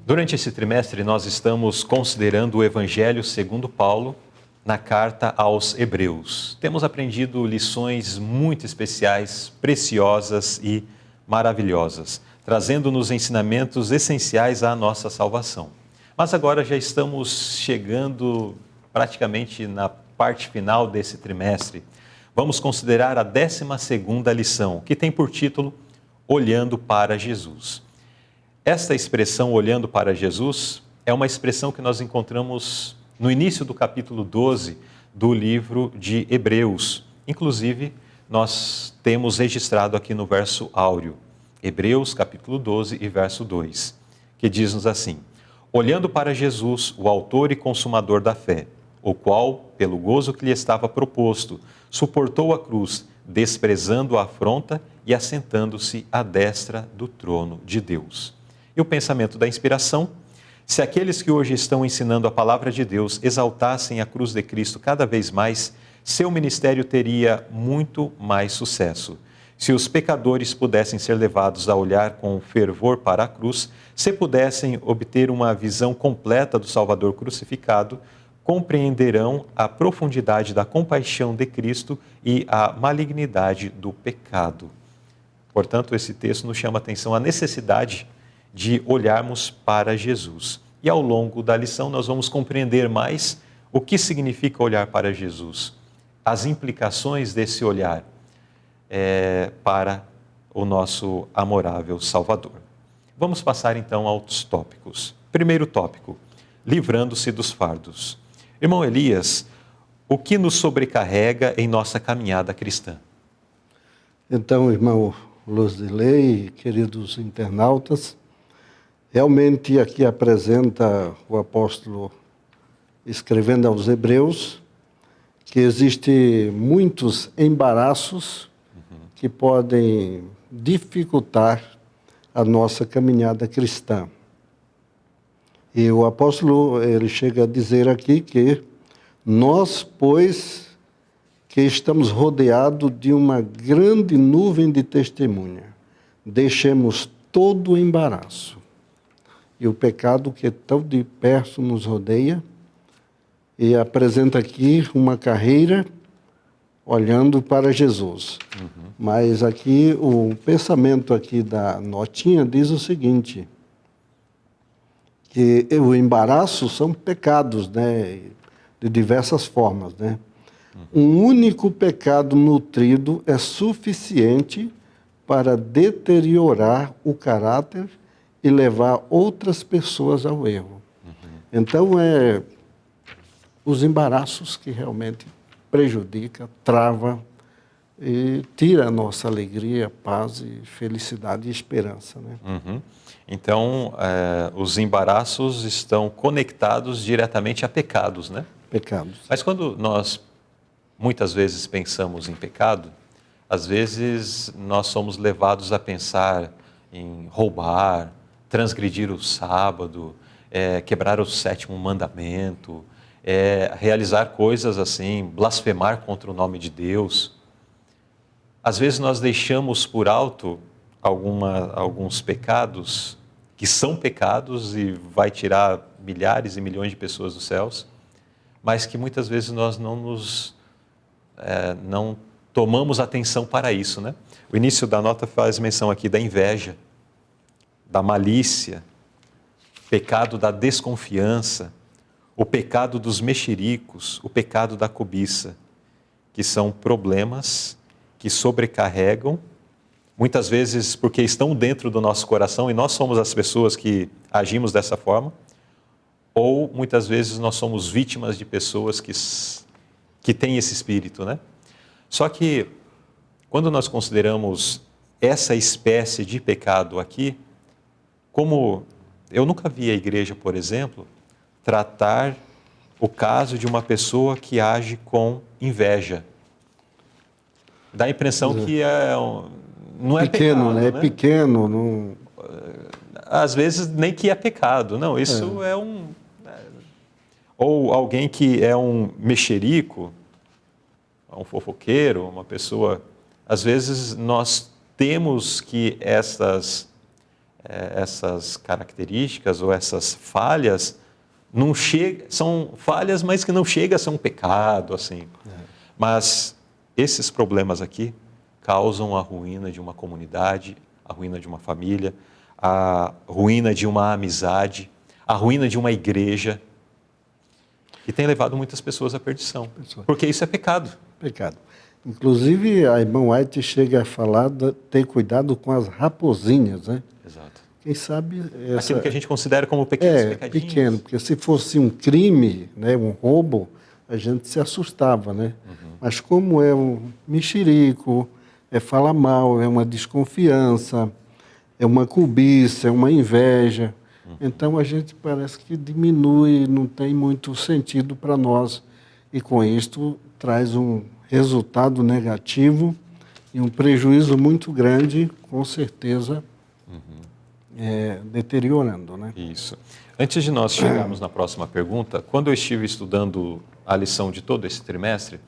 Durante esse trimestre, nós estamos considerando o Evangelho segundo Paulo na carta aos Hebreus. Temos aprendido lições muito especiais, preciosas e maravilhosas, trazendo-nos ensinamentos essenciais à nossa salvação. Mas agora já estamos chegando praticamente na parte final desse trimestre. Vamos considerar a 12ª lição, que tem por título Olhando para Jesus. Esta expressão, olhando para Jesus, é uma expressão que nós encontramos no início do capítulo 12 do livro de Hebreus. Inclusive, nós temos registrado aqui no verso áureo, Hebreus capítulo 12 e verso 2, que diz-nos assim: olhando para Jesus, o autor e consumador da fé, o qual, pelo gozo que lhe estava proposto, suportou a cruz, desprezando a afronta e assentando-se à destra do trono de Deus. E o pensamento da inspiração: se aqueles que hoje estão ensinando a palavra de Deus exaltassem a cruz de Cristo cada vez mais, seu ministério teria muito mais sucesso. Se os pecadores pudessem ser levados a olhar com fervor para a cruz, se pudessem obter uma visão completa do Salvador crucificado, compreenderão a profundidade da compaixão de Cristo e a malignidade do pecado. Portanto, esse texto nos chama a atenção a necessidade de olharmos para Jesus. E ao longo da lição nós vamos compreender mais o que significa olhar para Jesus, as implicações desse olhar para o nosso amorável Salvador. Vamos passar então aos tópicos. Primeiro tópico, livrando-se dos fardos. Irmão Elias, o que nos sobrecarrega em nossa caminhada cristã? Então, irmão Luzilei, queridos internautas, realmente aqui apresenta o apóstolo, escrevendo aos Hebreus, que existem muitos embaraços que podem dificultar a nossa caminhada cristã. E o apóstolo, ele chega a dizer aqui que nós, pois, que estamos rodeados de uma grande nuvem de testemunha, deixemos todo o embaraço e o pecado que tão de perto nos rodeia, e apresenta aqui uma carreira olhando para Jesus. Mas aqui, o pensamento aqui da notinha diz o seguinte, que o embaraço são pecados, né, de diversas formas, né? Um único pecado nutrido é suficiente para deteriorar o caráter e levar outras pessoas ao erro. Então, os embaraços que realmente prejudica, trava e tira a nossa alegria, paz e felicidade e esperança, né? Então, os embaraços estão conectados diretamente a pecados, né? Pecados. Mas quando nós muitas vezes pensamos em pecado, às vezes nós somos levados a pensar em roubar, transgredir o sábado, quebrar o 7º mandamento, realizar coisas assim, blasfemar contra o nome de Deus. Às vezes nós deixamos por alto alguns pecados que são pecados e vai tirar milhares e milhões de pessoas dos céus, mas que muitas vezes nós não tomamos atenção para isso, né? O início da nota faz menção aqui da inveja, da malícia, pecado da desconfiança, o pecado dos mexericos, o pecado da cobiça, que são problemas que sobrecarregam, muitas vezes porque estão dentro do nosso coração e nós somos as pessoas que agimos dessa forma, ou muitas vezes nós somos vítimas de pessoas que têm esse espírito, né? Só que, quando nós consideramos essa espécie de pecado aqui, como eu nunca vi a igreja, por exemplo, tratar o caso de uma pessoa que age com inveja. Dá a impressão que não é pequeno, pecado, né? É né? pequeno, não... Às vezes nem que é pecado. Não, isso ou alguém que é um mexerico, um fofoqueiro, uma pessoa... Às vezes nós temos que essas características ou essas falhas são falhas, mas que não chega a ser um pecado, assim. Mas esses problemas aqui causam a ruína de uma comunidade, a ruína de uma família, a ruína de uma amizade, a ruína de uma igreja, e tem levado muitas pessoas à perdição, porque isso é pecado. Pecado. Inclusive, a irmã White chega a falar de ter cuidado com as raposinhas, né? Exato. Quem sabe... Aquilo que a gente considera como pequenos pecadinhos. Pequeno, porque se fosse um crime, né, um roubo, a gente se assustava, né? Mas como é um mexerico, é falar mal, é uma desconfiança, é uma cobiça, é uma inveja. Então a gente parece que diminui, não tem muito sentido para nós. E com isto traz um resultado negativo e um prejuízo muito grande, com certeza, deteriorando, né? Isso. Antes de nós chegarmos na próxima pergunta, quando eu estive estudando a lição de todo esse trimestre,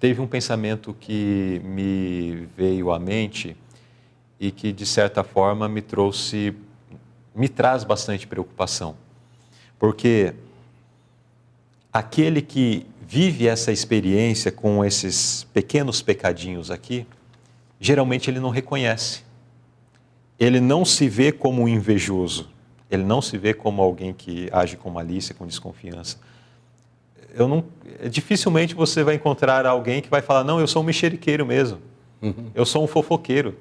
teve um pensamento que me veio à mente e que, de certa forma, me traz bastante preocupação. Porque aquele que vive essa experiência com esses pequenos pecadinhos aqui, geralmente ele não reconhece. Ele não se vê como um invejoso. Ele não se vê como alguém que age com malícia, com desconfiança. Dificilmente você vai encontrar alguém que vai falar, não, eu sou um mexeriqueiro mesmo. Eu sou um fofoqueiro.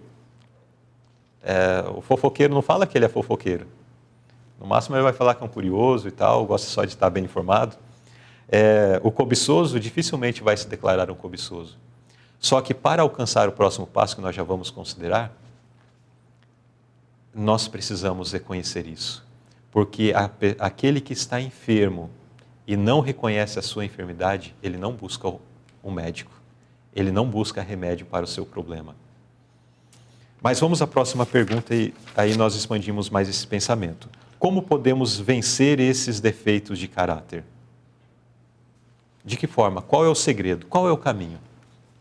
O fofoqueiro não fala que ele é fofoqueiro. No máximo ele vai falar que é um curioso e tal, gosta só de estar bem informado. O cobiçoso dificilmente vai se declarar um cobiçoso. Só que para alcançar o próximo passo que nós já vamos considerar, nós precisamos reconhecer isso. Porque aquele que está enfermo e não reconhece a sua enfermidade, ele não busca um médico. Ele não busca remédio para o seu problema. Mas vamos à próxima pergunta e aí nós expandimos mais esse pensamento. Como podemos vencer esses defeitos de caráter? De que forma? Qual é o segredo? Qual é o caminho?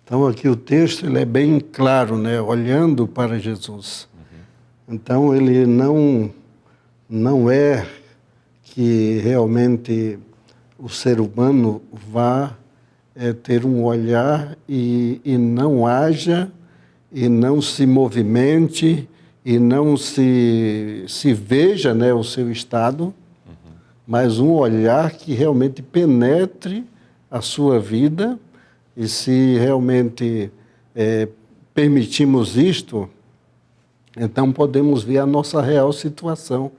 Então, aqui o texto ele é bem claro, né? Olhando para Jesus. Então, ele não é que realmente o ser humano vá ter um olhar e não haja, e não se movimente, e não se veja, né, o seu estado, mas um olhar que realmente penetre a sua vida, e se realmente permitimos isto, então podemos ver a nossa real situação.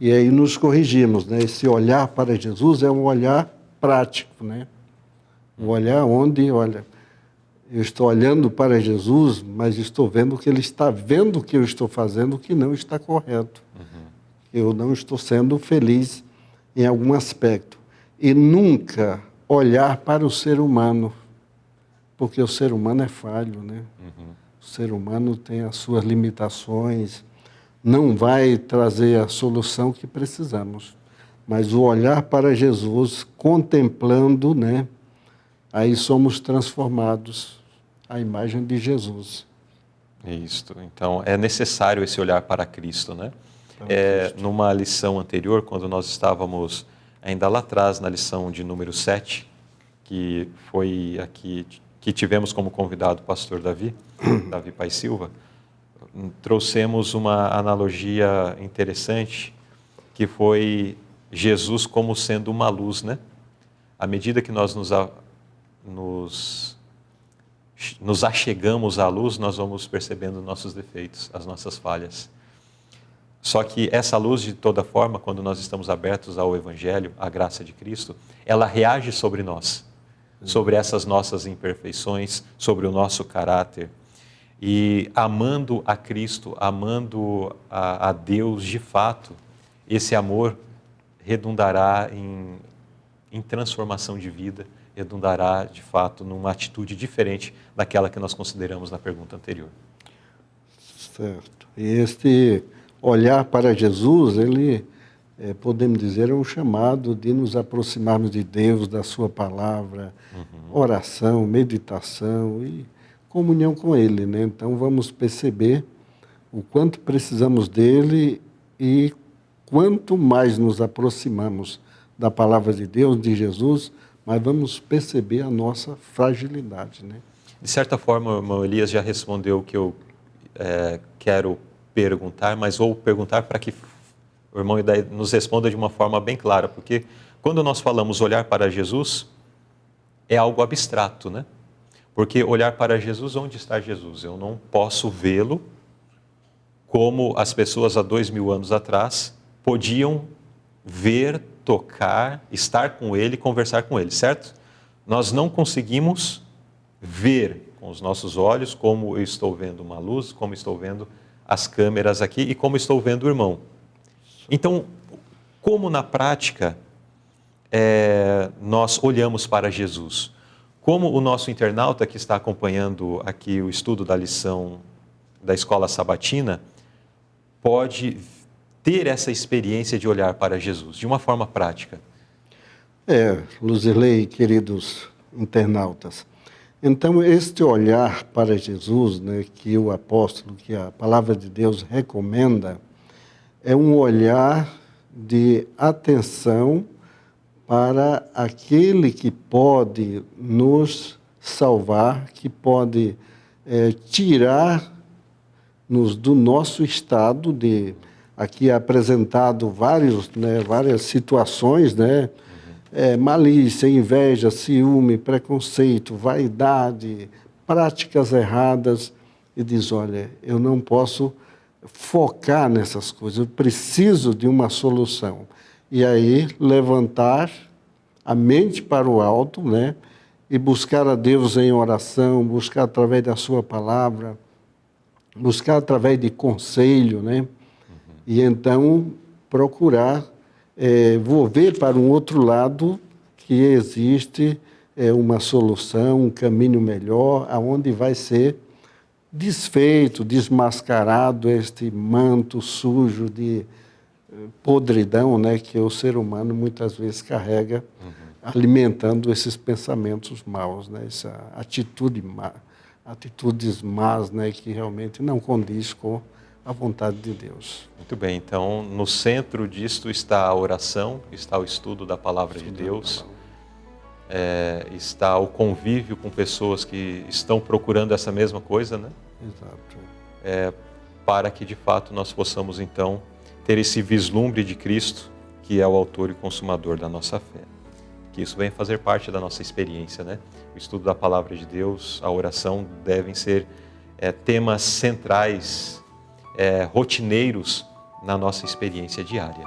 E aí nos corrigimos, né? Esse olhar para Jesus é um olhar prático, né? Um olhar onde, olha, eu estou olhando para Jesus, mas estou vendo que ele está vendo o que eu estou fazendo que não está correto. Eu não estou sendo feliz em algum aspecto. E nunca olhar para o ser humano, porque o ser humano é falho, né? O ser humano tem as suas limitações, não vai trazer a solução que precisamos. Mas o olhar para Jesus, contemplando, né? Aí somos transformados à imagem de Jesus. Isso. Então, é necessário esse olhar para Cristo, né? Numa lição anterior, quando nós estávamos ainda lá atrás, na lição de número 7, que foi aqui, que tivemos como convidado o pastor Davi Pai Silva, trouxemos uma analogia interessante, que foi Jesus como sendo uma luz, né? À medida que nós nos achegamos à luz, nós vamos percebendo nossos defeitos, as nossas falhas. Só que essa luz, de toda forma, quando nós estamos abertos ao Evangelho, à graça de Cristo, ela reage sobre nós, sobre essas nossas imperfeições, sobre o nosso caráter. E amando a Cristo, amando a Deus de fato, esse amor redundará em transformação de vida, redundará de fato numa atitude diferente daquela que nós consideramos na pergunta anterior. Certo. E este olhar para Jesus, ele, podemos dizer, é um chamado de nos aproximarmos de Deus, da sua palavra, oração, meditação e comunhão com Ele, né? Então vamos perceber o quanto precisamos dele e quanto mais nos aproximamos da palavra de Deus, de Jesus, mas vamos perceber a nossa fragilidade, né? De certa forma, o irmão Elias já respondeu o que eu quero perguntar, mas vou perguntar para que o irmão nos responda de uma forma bem clara, porque quando nós falamos olhar para Jesus, é algo abstrato, né? Porque olhar para Jesus, onde está Jesus? Eu não posso vê-lo como as pessoas há 2000 anos atrás podiam ver, tocar, estar com ele, conversar com ele, certo? Nós não conseguimos ver com os nossos olhos como eu estou vendo uma luz, como estou vendo as câmeras aqui e como estou vendo o irmão. Então, como na prática nós olhamos para Jesus? Como o nosso internauta que está acompanhando aqui o estudo da lição da Escola Sabatina pode ter essa experiência de olhar para Jesus de uma forma prática? Luzerlei, queridos internautas, então este olhar para Jesus, né, que o apóstolo, que a palavra de Deus recomenda, é um olhar de atenção para aquele que pode nos salvar, que pode tirar-nos do nosso estado de... Aqui é apresentado várias situações, né? Malícia, inveja, ciúme, preconceito, vaidade, práticas erradas. E diz, olha, eu não posso focar nessas coisas, eu preciso de uma solução. E aí levantar a mente para o alto, né? E buscar a Deus em oração, buscar através da sua palavra, buscar através de conselho, né? E então procurar volver para um outro lado que existe uma solução, um caminho melhor, aonde vai ser desfeito, desmascarado este manto sujo de podridão, né, que o ser humano muitas vezes carrega, alimentando esses pensamentos maus, né, essa atitudes más, né, que realmente não condiz com a vontade de Deus. Muito bem, então no centro disto está a oração, está o estudo da palavra de Deus, está o convívio com pessoas que estão procurando essa mesma coisa, né? Exato. Para que de fato nós possamos então ter esse vislumbre de Cristo, que é o autor e consumador da nossa fé. Que isso venha fazer parte da nossa experiência, né? O estudo da palavra de Deus, a oração devem ser temas centrais, rotineiros na nossa experiência diária.